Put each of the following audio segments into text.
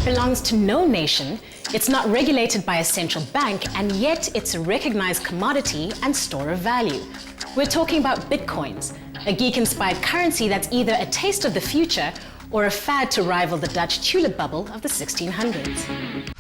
belongs to no nation, it's not regulated by a central bank, and yet it's a recognized commodity and store of value. We're talking about Bitcoins, a geek-inspired currency that's either a taste of the future or a fad to rival the Dutch Tulip bubble of the 1600s.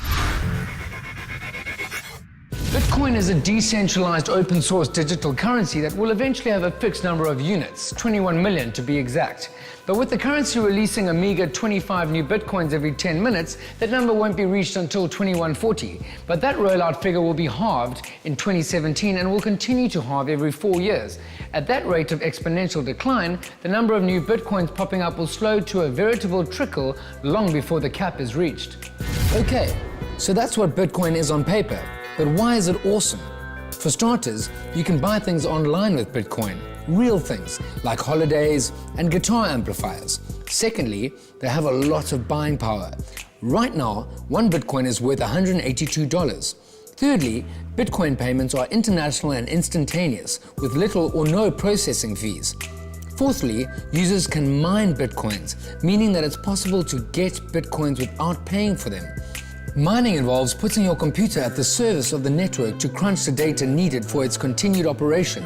Bitcoin is a decentralized open source digital currency that will eventually have a fixed number of units, 21 million to be exact. But with the currency releasing a meager 25 new Bitcoins every 10 minutes, that number won't be reached until 2140. But that rollout figure will be halved in 2017 and will continue to halve every 4 years. At that rate of exponential decline, the number of new Bitcoins popping up will slow to a veritable trickle long before the cap is reached. Okay, so that's what Bitcoin is on paper. But why is it awesome? For starters, you can buy things online with Bitcoin, real things like holidays and guitar amplifiers. Secondly, they have a lot of buying power. Right now, one Bitcoin is worth $182. Thirdly, Bitcoin payments are international and instantaneous with little or no processing fees. Fourthly, users can mine Bitcoins, meaning that it's possible to get Bitcoins without paying for them. Mining involves putting your computer at the service of the network to crunch the data needed for its continued operation.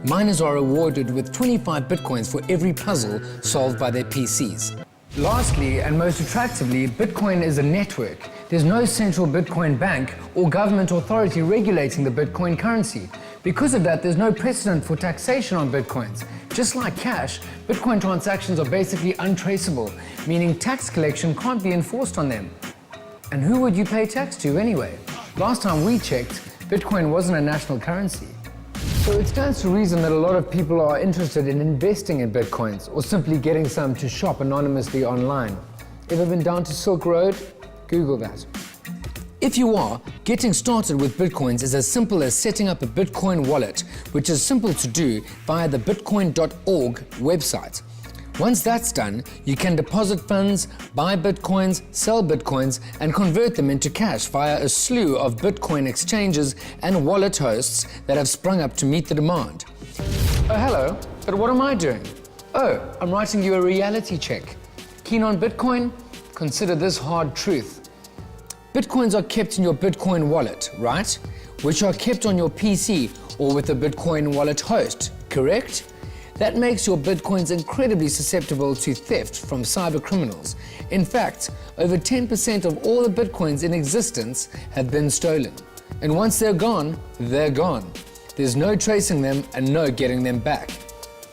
Miners are rewarded with 25 Bitcoins for every puzzle solved by their PCs. Lastly, and most attractively, Bitcoin is a network. There's no central Bitcoin bank or government authority regulating the Bitcoin currency. Because of that, there's no precedent for taxation on Bitcoins. Just like cash, Bitcoin transactions are basically untraceable, meaning tax collection can't be enforced on them. And who would you pay tax to anyway? Last time we checked, Bitcoin wasn't a national currency. So it stands to reason that a lot of people are interested in investing in Bitcoins or simply getting some to shop anonymously online. Ever been down to Silk Road? Google that. If you are, getting started with Bitcoins is as simple as setting up a Bitcoin wallet, which is simple to do via the bitcoin.org website. Once that's done, you can deposit funds, buy Bitcoins, sell Bitcoins, and convert them into cash via a slew of Bitcoin exchanges and wallet hosts that have sprung up to meet the demand. Oh, hello, but what am I doing? Oh, I'm writing you a reality check. Keen on Bitcoin? Consider this hard truth. Bitcoins are kept in your Bitcoin wallet, right? Which are kept on your PC or with a Bitcoin wallet host, correct? That makes your Bitcoins incredibly susceptible to theft from cyber criminals. In fact, over 10% of all the Bitcoins in existence have been stolen. And once they're gone, they're gone. There's no tracing them and no getting them back.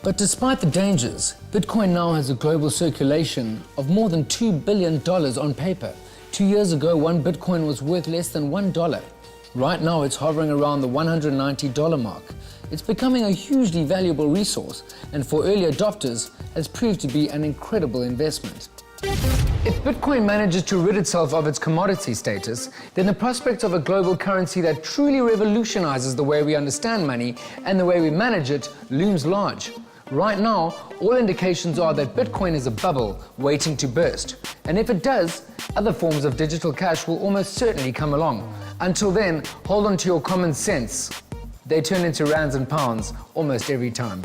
But despite the dangers, Bitcoin now has a global circulation of more than $2 billion on paper. 2 years ago, one Bitcoin was worth less than $1. Right now, it's hovering around the $190 mark. It's becoming a hugely valuable resource, and for early adopters, has proved to be an incredible investment. If Bitcoin manages to rid itself of its commodity status, then the prospect of a global currency that truly revolutionizes the way we understand money and the way we manage it looms large. Right now, all indications are that Bitcoin is a bubble waiting to burst. And if it does, other forms of digital cash will almost certainly come along. Until then, hold on to your common sense. They turn into rands and pounds almost every time.